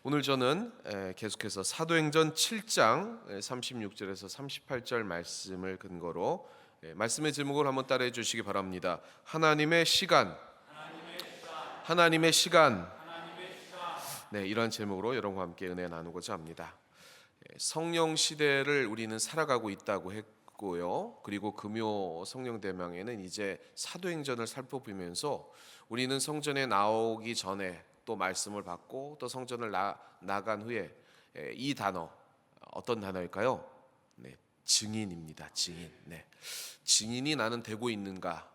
오늘 저는 계속해서 사도행전 7장 36절에서 38절 말씀을 근거로 말씀의 제목을 한번 따라해 주시기 바랍니다. 하나님의 시간. 하나님의 시간. 네, 이런 제목으로 여러분과 함께 은혜 나누고자 합니다. 성령 시대를 우리는 살아가고 있다고 했고요. 그리고 금요 성령 대명에는 이제 사도행전을 살펴보면서 우리는 성전에 나오기 전에 또 말씀을 받고 또 성전을 나간 후에 이 단어, 어떤 단어일까요? 네, 증인입니다. 증인. 네, 증인이 나는 되고 있는가?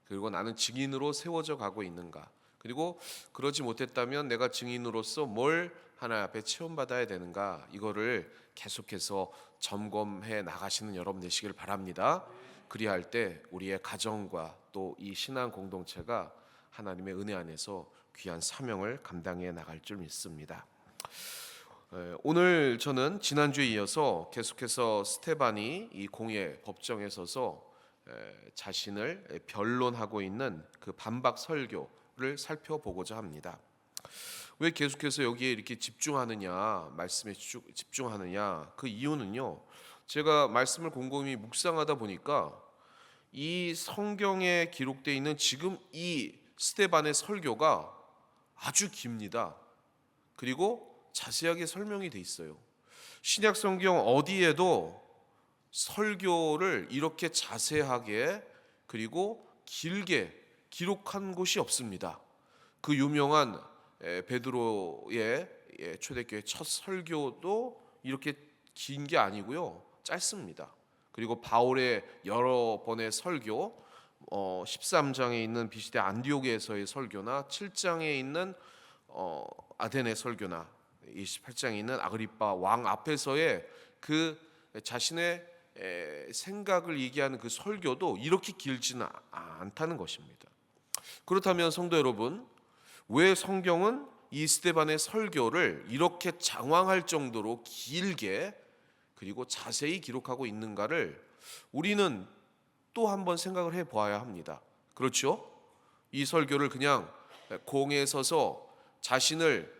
그리고 나는 증인으로 세워져 가고 있는가? 그리고 그러지 못했다면 내가 증인으로서 뭘 하나님 앞에 체험받아야 되는가? 이거를 계속해서 점검해 나가시는 여러분 되시길 바랍니다. 그리할 때 우리의 가정과 또 이 신앙 공동체가 하나님의 은혜 안에서 귀한 사명을 감당해 나갈 줄 믿습니다. 오늘 저는 지난주에 이어서 계속해서 스데반이 이 공예 법정에 서서 자신을 변론하고 있는 그 반박 설교를 살펴보고자 합니다. 왜 계속해서 여기에 이렇게 집중하느냐, 말씀에 집중하느냐, 그 이유는요, 제가 말씀을 곰곰이 묵상하다 보니까 이 성경에 기록되어 있는 지금 이 스데반의 설교가 아주 깁니다. 그리고 자세하게 설명이 돼 있어요. 신약 성경 어디에도 설교를 이렇게 자세하게 그리고 길게 기록한 곳이 없습니다. 그 유명한 베드로의 초대교회 첫 설교도 이렇게 긴 게 아니고요, 짧습니다. 그리고 바울의 여러 번의 설교, 13장에 있는 비시대 안디옥에서의 설교나 7장에 있는 아덴의 설교나 28장에 있는 아그리파 왕 앞에서의 그 자신의 생각을 얘기하는 그 설교도 이렇게 길지는 않다는 것입니다. 그렇다면 성도 여러분, 왜 성경은 이 스데반의 설교를 이렇게 장황할 정도로 길게 그리고 자세히 기록하고 있는가를 우리는 또 한번 생각을 해보아야 합니다. 그렇죠? 이 설교를 그냥 공에 서서 자신을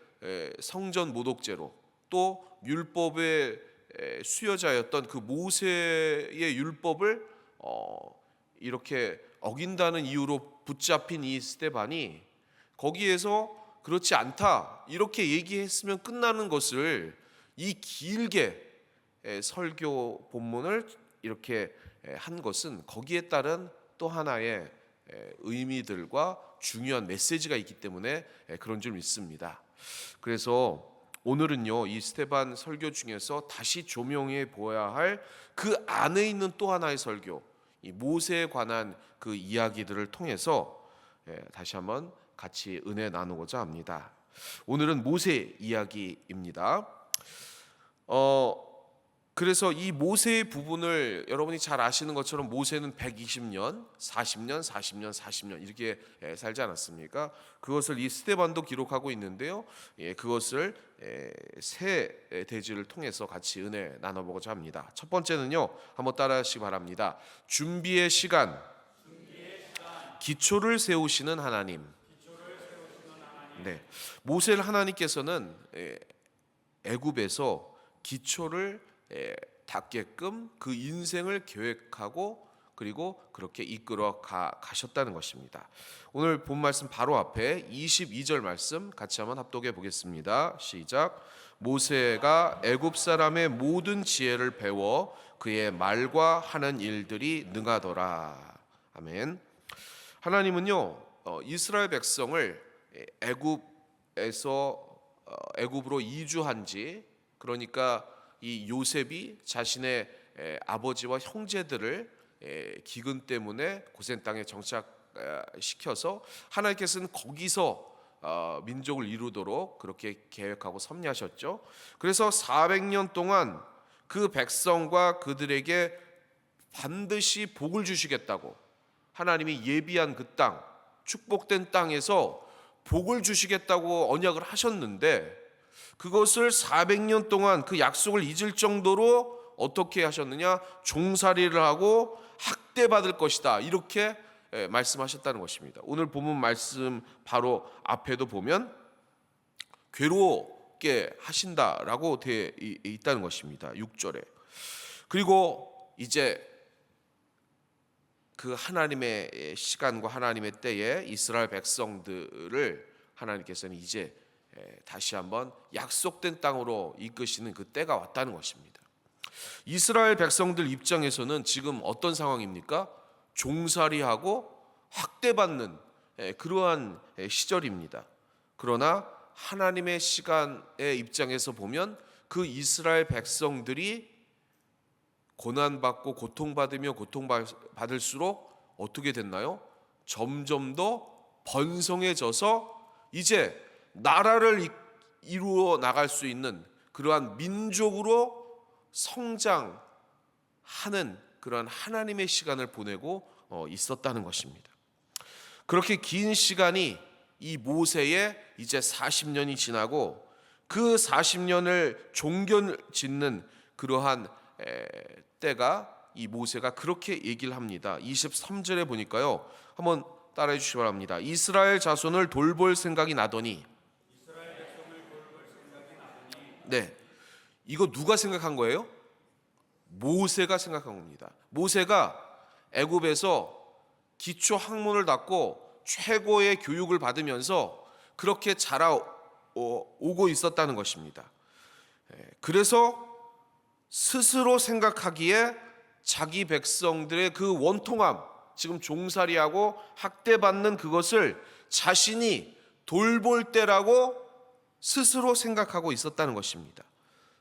성전 모독죄로 또 율법의 수여자였던 그 모세의 율법을 이렇게 어긴다는 이유로 붙잡힌 이 스데반이 거기에서 그렇지 않다 이렇게 얘기했으면 끝나는 것을 이 길게 설교 본문을 이렇게 한 것은 거기에 따른 또 하나의 의미들과 중요한 메시지가 있기 때문에 그런 줄 믿습니다. 그래서 오늘은요, 이 스데반 설교 중에서 다시 조명해 보아야 할 그 안에 있는 또 하나의 설교, 이 모세에 관한 그 이야기들을 통해서 다시 한번 같이 은혜 나누고자 합니다. 오늘은 모세 이야기입니다. 그래서 이 모세의 부분을 여러분이 잘 아시는 것처럼 모세는 120년, 40년, 40년, 40년 이렇게 살지 않았습니까? 그것을 이 스데반도 기록하고 있는데요. 그것을 세 대지를 통해서 같이 은혜 나눠보고자 합니다. 첫 번째는요, 한번 따라하시기 바랍니다. 준비의 시간, 기초를 세우시는 하나님. 네, 모세를 하나님께서는 애굽에서 기초를 닿게끔 그 인생을 계획하고 그리고 그렇게 이끌어 가셨다는 것입니다. 오늘 본 말씀 바로 앞에 22절 말씀 같이 한번 합독해 보겠습니다. 시작. 모세가 애굽 사람의 모든 지혜를 배워 그의 말과 하는 일들이 능하더라. 아멘. 하나님은요, 이스라엘 백성을 애굽으로 이주한 지, 그러니까 이 요셉이 자신의 아버지와 형제들을 기근 때문에 고센 땅에 정착시켜서 하나님께서는 거기서 민족을 이루도록 그렇게 계획하고 섭리하셨죠. 그래서 400년 동안 그 백성과 그들에게 반드시 복을 주시겠다고 하나님이 예비한 그 땅, 축복된 땅에서 복을 주시겠다고 언약을 하셨는데, 그것을 400년 동안 그 약속을 잊을 정도로 어떻게 하셨느냐? 종살이를 하고 학대받을 것이다, 이렇게 말씀하셨다는 것입니다. 오늘 본문 말씀 바로 앞에도 보면 괴로워 없게 하신다라고 되어 있다는 것입니다. 6절에. 그리고 이제 그 하나님의 시간과 하나님의 때에 이스라엘 백성들을 하나님께서는 이제 다시 한번 약속된 땅으로 이끄시는 그 때가 왔다는 것입니다. 이스라엘 백성들 입장에서는 지금 어떤 상황입니까? 종살이하고 학대받는 그러한 시절입니다. 그러나 하나님의 시간의 입장에서 보면 그 이스라엘 백성들이 고난받고 고통받으며 고통받을수록 어떻게 됐나요? 점점 더 번성해져서 이제 나라를 이루어 나갈 수 있는 그러한 민족으로 성장하는 그러한 하나님의 시간을 보내고 있었다는 것입니다. 그렇게 긴 시간이 이 모세의 이제 40년이 지나고 그 40년을 종견짓는 그러한 때가 이 모세가 그렇게 얘기를 합니다. 23절에 보니까요. 한번 따라해 주시기 바랍니다. 이스라엘 자손을 돌볼 생각이 나더니. 네, 이거 누가 생각한 거예요? 모세가 생각한 겁니다. 모세가 애굽에서 기초 학문을 닦고 최고의 교육을 받으면서 그렇게 자라오고 있었다는 것입니다. 그래서 스스로 생각하기에 자기 백성들의 그 원통함, 지금 종살이하고 학대받는 그것을 자신이 돌볼 때라고 스스로 생각하고 있었다는 것입니다.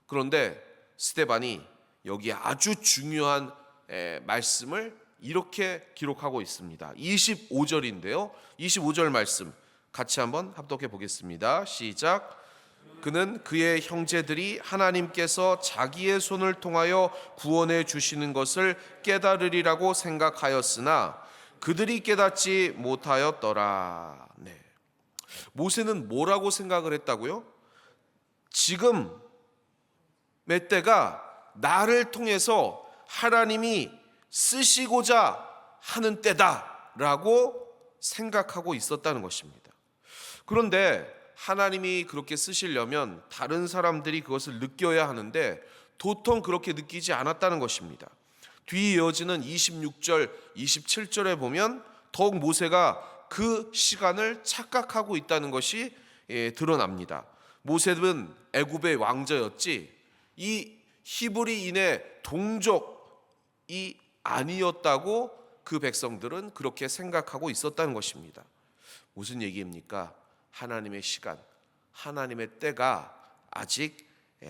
그런데 스데반이 여기에 아주 중요한 말씀을 이렇게 기록하고 있습니다. 25절인데요. 25절 말씀 같이 한번 합독해 보겠습니다. 시작. 그는 그의 형제들이 하나님께서 자기의 손을 통하여 구원해 주시는 것을 깨달으리라고 생각하였으나 그들이 깨닫지 못하였더라. 네. 모세는 뭐라고 생각을 했다고요? 지금의 때가 나를 통해서 하나님이 쓰시고자 하는 때다라고 생각하고 있었다는 것입니다. 그런데 하나님이 그렇게 쓰시려면 다른 사람들이 그것을 느껴야 하는데 도통 그렇게 느끼지 않았다는 것입니다. 뒤 이어지는 26절, 27절에 보면 더욱 모세가 그 시간을 착각하고 있다는 것이 드러납니다. 모세는 애굽의 왕자였지 이 히브리인의 동족이 아니었다고 그 백성들은 그렇게 생각하고 있었다는 것입니다. 무슨 얘기입니까? 하나님의 시간, 하나님의 때가 아직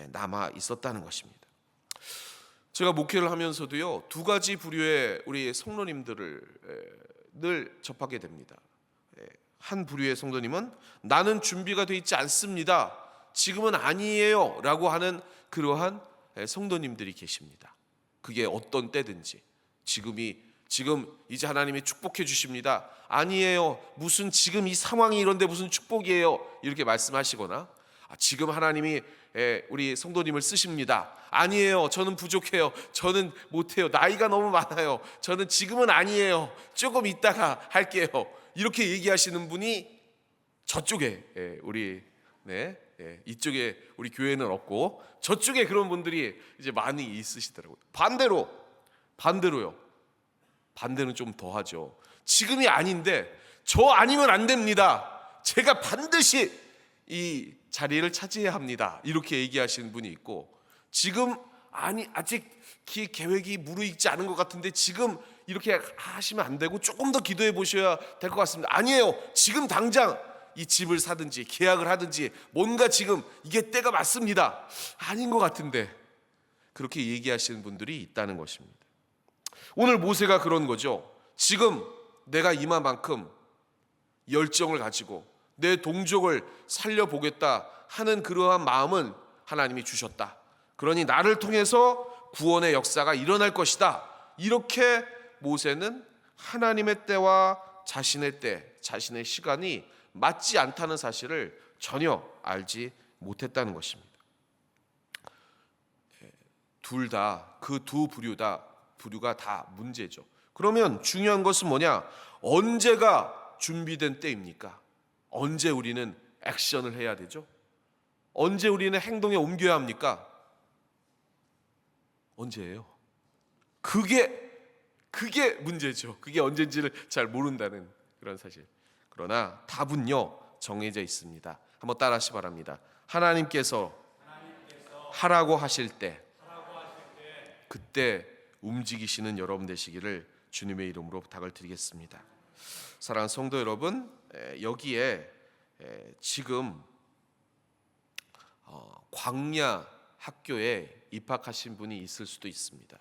남아 있었다는 것입니다. 제가 목회를 하면서도요, 두 가지 부류의 우리 성도님들을 늘 접하게 됩니다. 한 부류의 성도님은 나는 준비가 되어 있지 않습니다, 지금은 아니에요 라고 하는 그러한 성도님들이 계십니다. 그게 어떤 때든지 지금 이제 하나님이 축복해 주십니다. 아니에요. 무슨 지금 이 상황이 이런데 무슨 축복이에요. 이렇게 말씀하시거나 지금 하나님이 우리 성도님을 쓰십니다. 아니에요. 저는 부족해요. 저는 못해요. 나이가 너무 많아요. 저는 지금은 아니에요. 조금 있다가 할게요. 이렇게 얘기하시는 분이 저쪽에 이쪽에 우리 교회는 없고 저쪽에 그런 분들이 이제 많이 있으시더라고요. 반대로요. 반대는 좀 더하죠. 지금이 아닌데 저 아니면 안 됩니다. 제가 반드시 이 자리를 차지해야 합니다. 이렇게 얘기하시는 분이 있고 지금 아직 계획이 무르익지 않은 것 같은데 지금 이렇게 하시면 안 되고 조금 더 기도해 보셔야 될 것 같습니다. 아니에요. 지금 당장 이 집을 사든지 계약을 하든지 뭔가 지금 이게 때가 맞습니다. 아닌 것 같은데 그렇게 얘기하시는 분들이 있다는 것입니다. 오늘 모세가 그런 거죠. 지금 내가 이만큼 열정을 가지고 내 동족을 살려보겠다 하는 그러한 마음은 하나님이 주셨다. 그러니 나를 통해서 구원의 역사가 일어날 것이다. 이렇게 모세는 하나님의 때와 자신의 때, 자신의 시간이 맞지 않다는 사실을 전혀 알지 못했다는 것입니다. 둘 다, 그 두 부류가 다 문제죠. 그러면 중요한 것은 뭐냐? 언제가 준비된 때입니까? 언제 우리는 액션을 해야 되죠? 언제 우리는 행동에 옮겨야 합니까? 언제예요? 그게 문제죠. 그게 언제인지를 잘 모른다는 그런 사실. 그러나 답은요, 정해져 있습니다. 한번 따라하시 바랍니다. 하나님께서 하라고 하실 때, 그때 움직이시는 여러분 되시기를 주님의 이름으로 부탁을 드리겠습니다. 사랑하는 성도 여러분, 여기에 지금 광야 학교에 입학하신 분이 있을 수도 있습니다.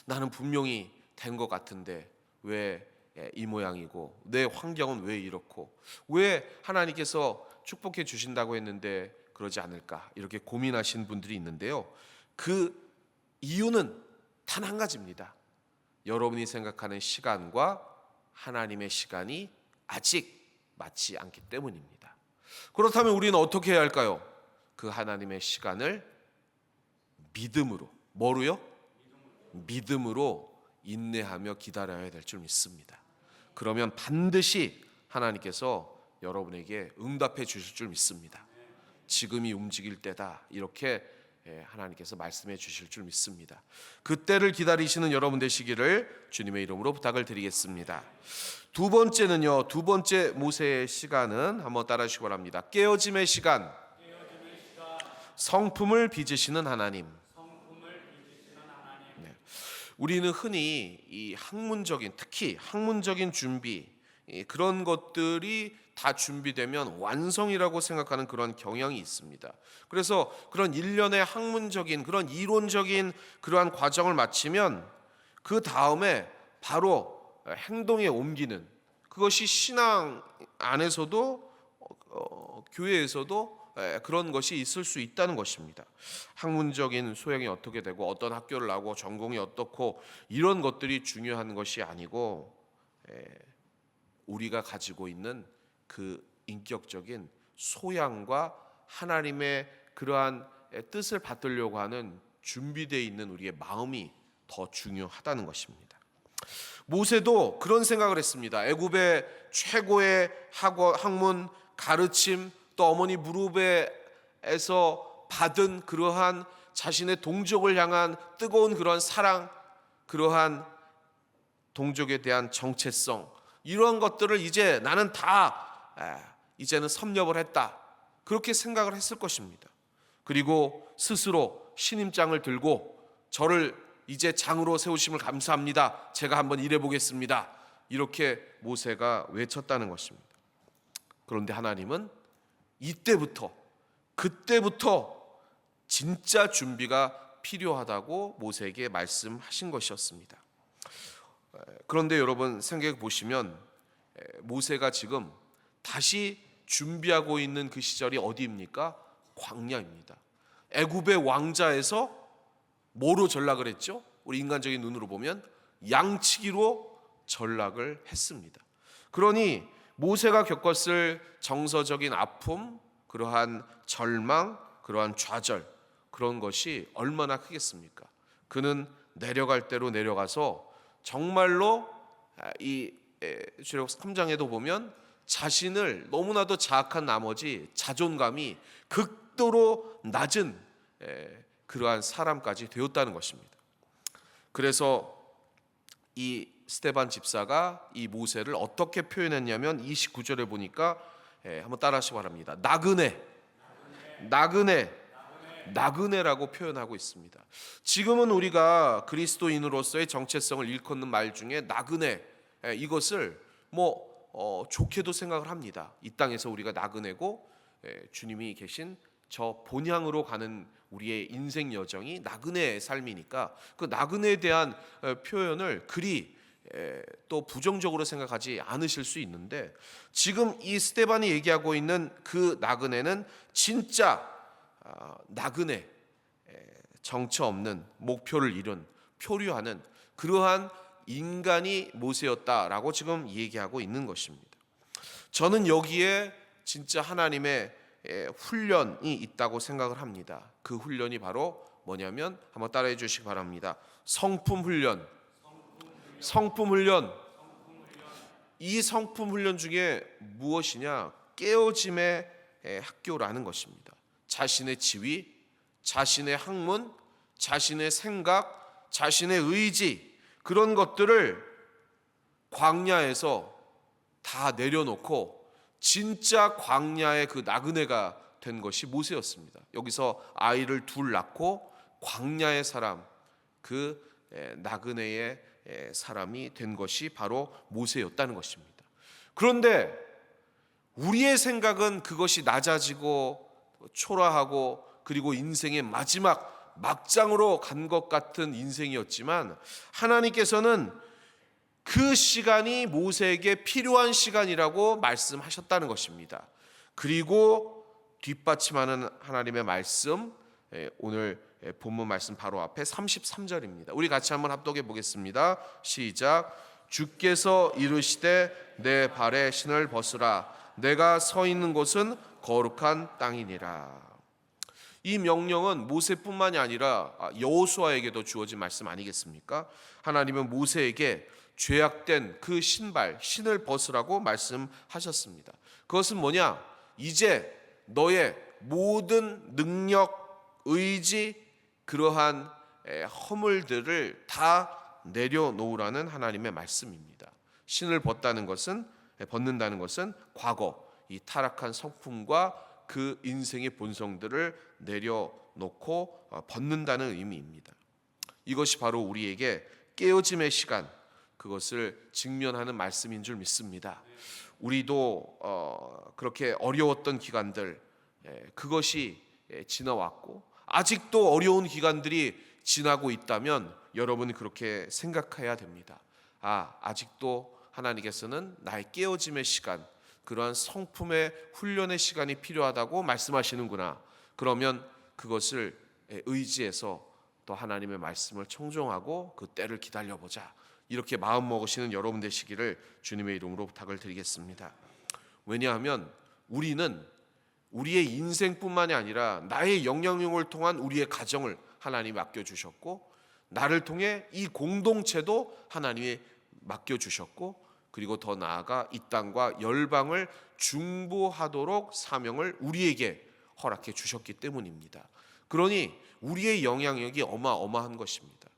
나는 분명히 된 것 같은데 왜 이 모양이고, 내 환경은 왜 이렇고, 왜 하나님께서 축복해 주신다고 했는데 그러지 않을까, 이렇게 고민하신 분들이 있는데요. 그 이유는 단 한 가지입니다. 여러분이 생각하는 시간과 하나님의 시간이 아직 맞지 않기 때문입니다. 그렇다면 우리는 어떻게 해야 할까요? 그 하나님의 시간을 믿음으로, 뭐로요? 믿음으로 인내하며 기다려야 될 줄 믿습니다. 그러면 반드시 하나님께서 여러분에게 응답해 주실 줄 믿습니다. 지금이 움직일 때다, 이렇게 하나님께서 말씀해 주실 줄 믿습니다. 그때를 기다리시는 여러분 되시기를 주님의 이름으로 부탁을 드리겠습니다. 두 번째는요, 두 번째 모세의 시간은 한번 따라 주시기 바랍니다. 깨어짐의 시간. 성품을 빚으시는 하나님. 네. 우리는 흔히 이 학문적인, 특히 학문적인 준비, 그런 것들이 다 준비되면 완성이라고 생각하는 그런 경향이 있습니다. 그래서 그런 일련의 학문적인, 그런 이론적인 그러한 과정을 마치면 그 다음에 바로 행동에 옮기는, 그것이 신앙 안에서도 교회에서도 그런 것이 있을 수 있다는 것입니다. 학문적인 소양이 어떻게 되고, 어떤 학교를 나오고, 전공이 어떻고, 이런 것들이 중요한 것이 아니고, 우리가 가지고 있는 그 인격적인 소양과 하나님의 그러한 뜻을 받들려고 하는 준비되어 있는 우리의 마음이 더 중요하다는 것입니다. 모세도 그런 생각을 했습니다. 애굽의 최고의 학문, 가르침, 또 어머니 무릎에서 받은 그러한 자신의 동족을 향한 뜨거운 그러한 사랑, 그러한 동족에 대한 정체성, 이러한 것들을 이제 나는 다 이제는 섭렵을 했다, 그렇게 생각을 했을 것입니다. 그리고 스스로 신임장을 들고 저를 이제 장으로 세우심을 감사합니다, 제가 한번 일해 보겠습니다, 이렇게 모세가 외쳤다는 것입니다. 그런데 하나님은 그때부터 진짜 준비가 필요하다고 모세에게 말씀하신 것이었습니다. 그런데 여러분 생각해 보시면 모세가 지금 다시 준비하고 있는 그 시절이 어디입니까? 광야입니다. 애굽의 왕자에서 뭐로 전락을 했죠? 우리 인간적인 눈으로 보면 양치기로 전락을 했습니다. 그러니 모세가 겪었을 정서적인 아픔, 그러한 절망, 그러한 좌절, 그런 것이 얼마나 크겠습니까? 그는 내려갈 대로 내려가서 정말로 이 출애굽 3장에도 보면 자신을 너무나도 자학한 나머지 자존감이 극도로 낮은 그러한 사람까지 되었다는 것입니다. 그래서 이 스데반 집사가 이 모세를 어떻게 표현했냐면 29절에 보니까 한번 따라하시기 바랍니다. 나그네라고 표현하고 있습니다. 지금은 우리가 그리스도인으로서의 정체성을 일컫는 말 중에 나그네, 이것을 좋게도 생각을 합니다. 이 땅에서 우리가 나그네고 주님이 계신 저 본향으로 가는 우리의 인생 여정이 나그네의 삶이니까 그 나그네에 대한 표현을 그리 또 부정적으로 생각하지 않으실 수 있는데, 지금 이 스데반이 얘기하고 있는 그 나그네는 진짜 나그네, 정처 없는 목표를 잃은 표류하는 그러한 인간이 모세였다라고 지금 얘기하고 있는 것입니다. 저는 여기에 진짜 하나님의 훈련이 있다고 생각을 합니다. 그 훈련이 바로 뭐냐면 한번 따라해 주시기 바랍니다. 성품 훈련. 이 성품 훈련 중에 무엇이냐? 깨어짐의 학교라는 것입니다. 자신의 지위, 자신의 학문, 자신의 생각, 자신의 의지, 그런 것들을 광야에서 다 내려놓고 진짜 광야의 그 나그네가 된 것이 모세였습니다. 여기서 아이를 둘 낳고 광야의 사람, 그 나그네의 사람이 된 것이 바로 모세였다는 것입니다. 그런데 우리의 생각은 그것이 낮아지고 초라하고 그리고 인생의 마지막 막장으로 간 것 같은 인생이었지만, 하나님께서는 그 시간이 모세에게 필요한 시간이라고 말씀하셨다는 것입니다. 그리고 뒷받침하는 하나님의 말씀, 오늘 본문 말씀 바로 앞에 33절입니다. 우리 같이 한번 합독해 보겠습니다. 시작. 주께서 이르시되 내 발에 신을 벗으라. 내가 서 있는 곳은 거룩한 땅이니라. 이 명령은 모세뿐만이 아니라 여호수아에게도 주어진 말씀 아니겠습니까? 하나님은 모세에게 죄악된 그 신을 벗으라고 말씀하셨습니다. 그것은 뭐냐? 이제 너의 모든 능력, 의지, 그러한 허물들을 다 내려놓으라는 하나님의 말씀입니다. 신을 벗는다는 것은 과거 이 타락한 성품과 그 인생의 본성들을 내려놓고 벗는다는 의미입니다. 이것이 바로 우리에게 깨어짐의 시간, 그것을 직면하는 말씀인 줄 믿습니다. 우리도 그렇게 어려웠던 기간들, 그것이 지나왔고 아직도 어려운 기간들이 지나고 있다면 여러분이 그렇게 생각해야 됩니다. 아직도 하나님께서는 나의 깨어짐의 시간, 그러한 성품의 훈련의 시간이 필요하다고 말씀하시는구나. 그러면 그것을 의지해서 또 하나님의 말씀을 청종하고 그 때를 기다려보자, 이렇게 마음 먹으시는 여러분 되시기를 주님의 이름으로 부탁을 드리겠습니다. 왜냐하면 우리는 우리의 인생뿐만이 아니라 나의 영향력을 통한 우리의 가정을 하나님이 맡겨주셨고, 나를 통해 이 공동체도 하나님이 맡겨주셨고, 그리고 더 나아가 이 땅과 열방을 중보하도록 사명을 우리에게 허락해 주셨기 때문입니다. 그러니 우리의 영향력이 어마어마한 것입니다.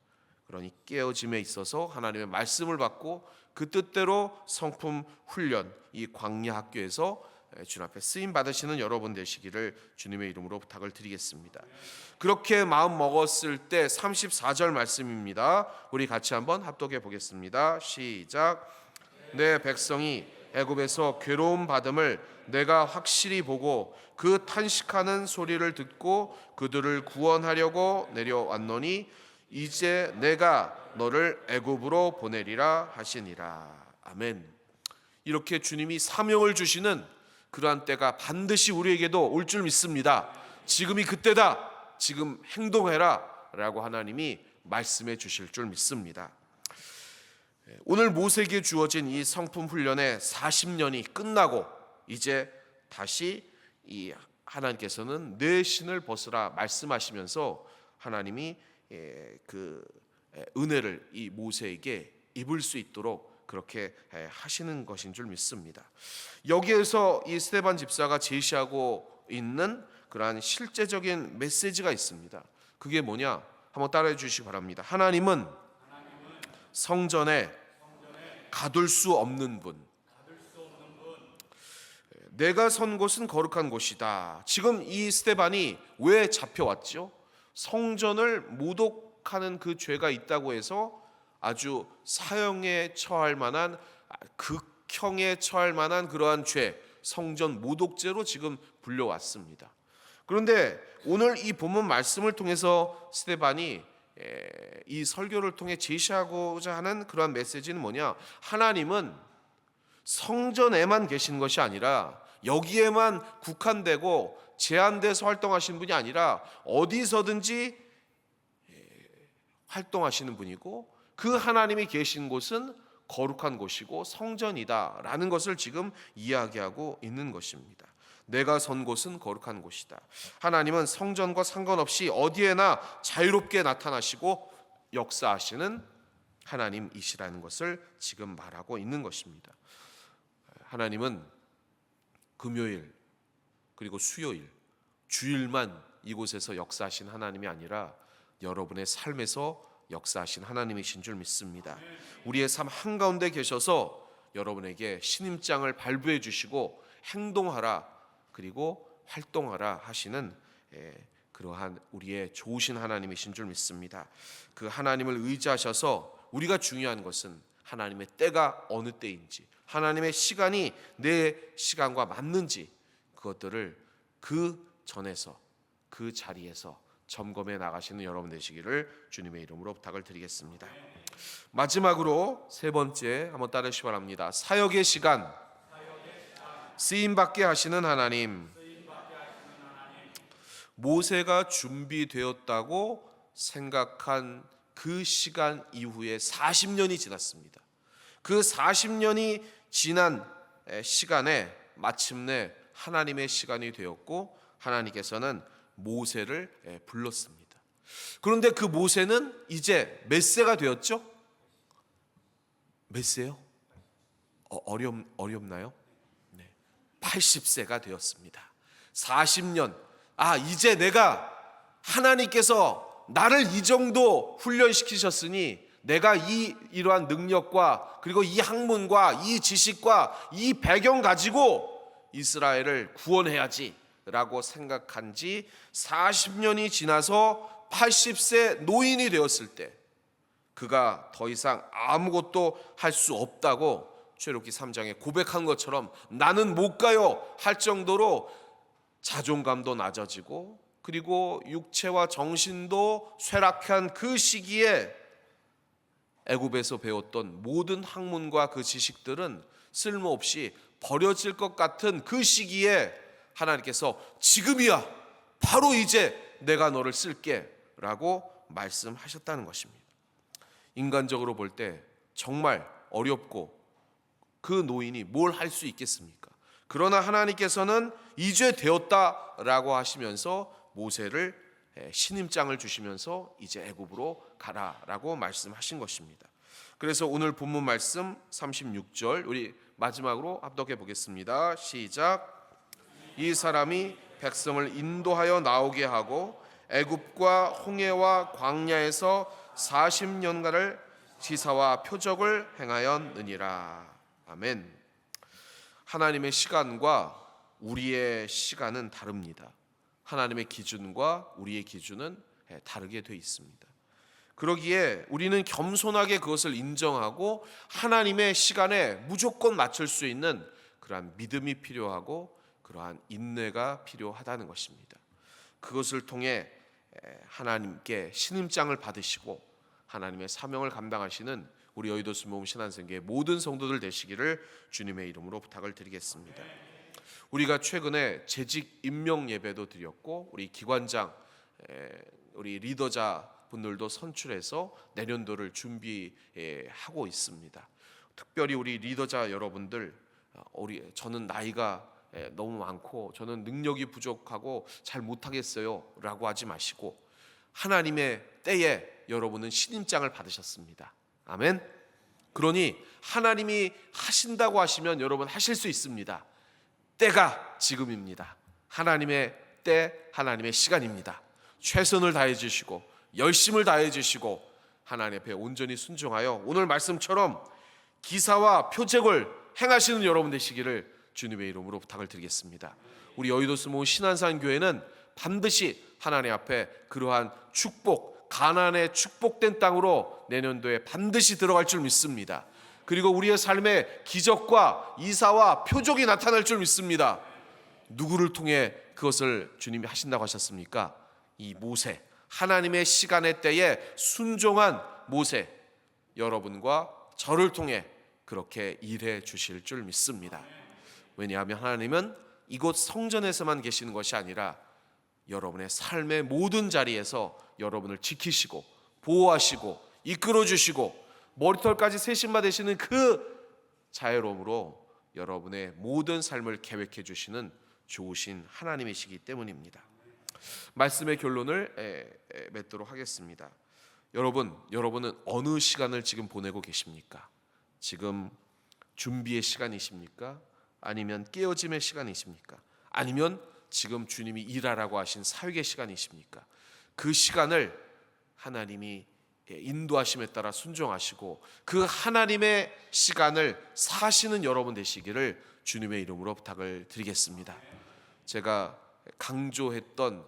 그러니 깨어짐에 있어서 하나님의 말씀을 받고 그 뜻대로 성품 훈련, 이 광야 학교에서 주님 앞에 쓰임 받으시는 여러분 되시기를 주님의 이름으로 부탁을 드리겠습니다. 그렇게 마음 먹었을 때 34절 말씀입니다. 우리 같이 한번 합독해 보겠습니다. 시작. 내 백성이 애굽에서 괴로움 받음을 내가 확실히 보고 그 탄식하는 소리를 듣고 그들을 구원하려고 내려왔노니 이제 내가 너를 애굽으로 보내리라 하시니라. 아멘. 이렇게 주님이 사명을 주시는 그러한 때가 반드시 우리에게도 올 줄 믿습니다. 지금이 그때다, 지금 행동해라 라고 하나님이 말씀해 주실 줄 믿습니다. 오늘 모세에게 주어진 이 성품 훈련의 40년이 끝나고 이제 다시 이 하나님께서는 내 신을 벗으라 말씀하시면서 하나님이 그 은혜를 이 모세에게 입을 수 있도록 그렇게 하시는 것인 줄 믿습니다. 여기에서 이 스데반 집사가 제시하고 있는 그러한 실제적인 메시지가 있습니다. 그게 뭐냐? 한번 따라해 주시기 바랍니다. 하나님은 성전에 가둘 수 없는 분. 내가 선 곳은 거룩한 곳이다. 지금 이 스데반이 왜 잡혀왔죠? 성전을 모독하는 그 죄가 있다고 해서 아주 사형에 처할 만한, 극형에 처할 만한 그러한 죄, 성전 모독죄로 지금 불려왔습니다. 그런데 오늘 이 본문 말씀을 통해서 스데반이 이 설교를 통해 제시하고자 하는 그러한 메시지는 뭐냐? 하나님은 성전에만 계신 것이 아니라, 여기에만 국한되고 제한돼서 활동하시는 분이 아니라 어디서든지 활동하시는 분이고, 그 하나님이 계신 곳은 거룩한 곳이고 성전이다라는 것을 지금 이야기하고 있는 것입니다. 내가 선 곳은 거룩한 곳이다. 하나님은 성전과 상관없이 어디에나 자유롭게 나타나시고 역사하시는 하나님이시라는 것을 지금 말하고 있는 것입니다. 하나님은 금요일 그리고 수요일 주일만 이곳에서 역사하신 하나님이 아니라 여러분의 삶에서 역사하신 하나님이신 줄 믿습니다. 우리의 삶 한가운데 계셔서 여러분에게 신임장을 발부해 주시고 행동하라 그리고 활동하라 하시는 그러한 우리의 좋으신 하나님이신 줄 믿습니다. 그 하나님을 의지하셔서 우리가 중요한 것은 하나님의 때가 어느 때인지, 하나님의 시간이 내 시간과 맞는지, 그것들을 그 전에서 그 자리에서 점검해 나가시는 여러분 되시기를 주님의 이름으로 부탁을 드리겠습니다. 마지막으로 세 번째 한번 따르시기 바랍니다. 사역의 시간, 쓰임받게 하시는 하나님. 모세가 준비되었다고 생각한 그 시간 이후에 40년이 지났습니다. 그 40년이 지난 시간에 마침내 하나님의 시간이 되었고 하나님께서는 모세를 불렀습니다. 그런데 그 모세는 이제 몇 세가 되었죠? 몇 세요? 어렵나요? 네, 80세가 되었습니다. 40년, 이제 내가 하나님께서 나를 이 정도 훈련시키셨으니 내가 이러한 능력과 그리고 이 학문과 이 지식과 이 배경 가지고 이스라엘을 구원해야지 라고 생각한 지 40년이 지나서 80세 노인이 되었을 때 그가 더 이상 아무것도 할 수 없다고 출애굽기 3장에 고백한 것처럼 나는 못 가요 할 정도로 자존감도 낮아지고 그리고 육체와 정신도 쇠락한 그 시기에 애굽에서 배웠던 모든 학문과 그 지식들은 쓸모없이 버려질 것 같은 그 시기에 하나님께서 지금이야, 바로 이제 내가 너를 쓸게 라고 말씀하셨다는 것입니다. 인간적으로 볼 때 정말 어렵고 그 노인이 뭘 할 수 있겠습니까? 그러나 하나님께서는 이제 되었다라고 하시면서 모세를 신임장을 주시면서 이제 애굽으로 가라라고 말씀하신 것입니다. 그래서 오늘 본문 말씀 36절 우리 마지막으로 합독해 보겠습니다. 시작. 이 사람이 백성을 인도하여 나오게 하고 애굽과 홍해와 광야에서 40년간을 지사와 표적을 행하였느니라. 아멘. 하나님의 시간과 우리의 시간은 다릅니다. 하나님의 기준과 우리의 기준은 다르게 돼 있습니다. 그러기에 우리는 겸손하게 그것을 인정하고 하나님의 시간에 무조건 맞출 수 있는 그러한 믿음이 필요하고 그러한 인내가 필요하다는 것입니다. 그것을 통해 하나님께 신임장을 받으시고 하나님의 사명을 감당하시는 우리 여의도 순복음 신안생교회 모든 성도들 되시기를 주님의 이름으로 부탁을 드리겠습니다. 우리가 최근에 재직 임명 예배도 드렸고 우리 기관장, 우리 리더자 분들도 선출해서 내년도를 준비하고 있습니다. 특별히 우리 리더자 여러분들, 저는 나이가 너무 많고 저는 능력이 부족하고 잘 못하겠어요 라고 하지 마시고 하나님의 때에 여러분은 신임장을 받으셨습니다. 아멘. 그러니 하나님이 하신다고 하시면 여러분 하실 수 있습니다. 때가 지금입니다. 하나님의 때, 하나님의 시간입니다. 최선을 다해 주시고 열심을 다해 주시고 하나님 앞에 온전히 순종하여 오늘 말씀처럼 기사와 표적을 행하시는 여러분 되시기를 주님의 이름으로 부탁을 드리겠습니다. 우리 여의도 스모 신안산교회는 반드시 하나님 앞에 그러한 축복, 가나안의 축복된 땅으로 내년도에 반드시 들어갈 줄 믿습니다. 그리고 우리의 삶에 기적과 이사와 표적이 나타날 줄 믿습니다. 누구를 통해 그것을 주님이 하신다고 하셨습니까? 이 모세, 하나님의 시간의 때에 순종한 모세, 여러분과 저를 통해 그렇게 일해 주실 줄 믿습니다. 왜냐하면 하나님은 이곳 성전에서만 계시는 것이 아니라 여러분의 삶의 모든 자리에서 여러분을 지키시고 보호하시고 이끌어 주시고 머리털까지 세심마 되시는 그 자애로움으로 여러분의 모든 삶을 계획해 주시는 좋으신 하나님이시기 때문입니다. 말씀의 결론을 맺도록 하겠습니다. 여러분은 어느 시간을 지금 보내고 계십니까? 지금 준비의 시간이십니까? 아니면 깨어짐의 시간이십니까? 아니면 지금 주님이 일하라고 하신 사역의 시간이십니까? 그 시간을 하나님이 인도하심에 따라 순종하시고 그 하나님의 시간을 사시는 여러분 되시기를 주님의 이름으로 부탁을 드리겠습니다. 제가 강조했던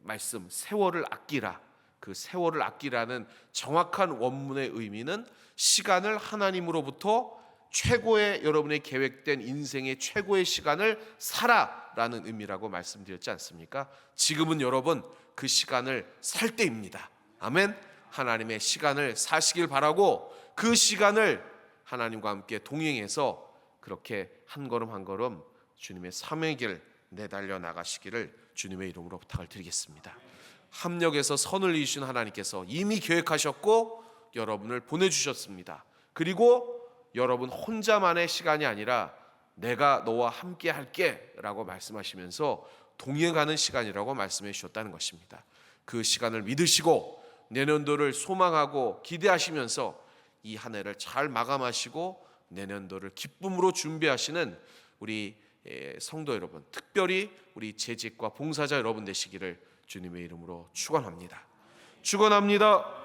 말씀, 세월을 아끼라, 그 세월을 아끼라는 정확한 원문의 의미는 시간을 하나님으로부터 최고의, 여러분의 계획된 인생의 최고의 시간을 살아라는 의미라고 말씀드렸지 않습니까? 지금은 여러분 그 시간을 살 때입니다. 아멘. 하나님의 시간을 사시길 바라고 그 시간을 하나님과 함께 동행해서 그렇게 한 걸음 한 걸음 주님의 삶의 길 내달려 나가시기를 주님의 이름으로 부탁을 드리겠습니다. 합력해서 선을 이루신 하나님께서 이미 계획하셨고 여러분을 보내주셨습니다. 그리고 여러분 혼자만의 시간이 아니라 내가 너와 함께 할게 라고 말씀하시면서 동행하는 시간이라고 말씀해 주셨다는 것입니다. 그 시간을 믿으시고 내년도를 소망하고 기대하시면서 이 한 해를 잘 마감하시고 내년도를 기쁨으로 준비하시는 우리 성도 여러분, 특별히 우리 재직과 봉사자 여러분 되시기를 주님의 이름으로 축원합니다. 축원합니다.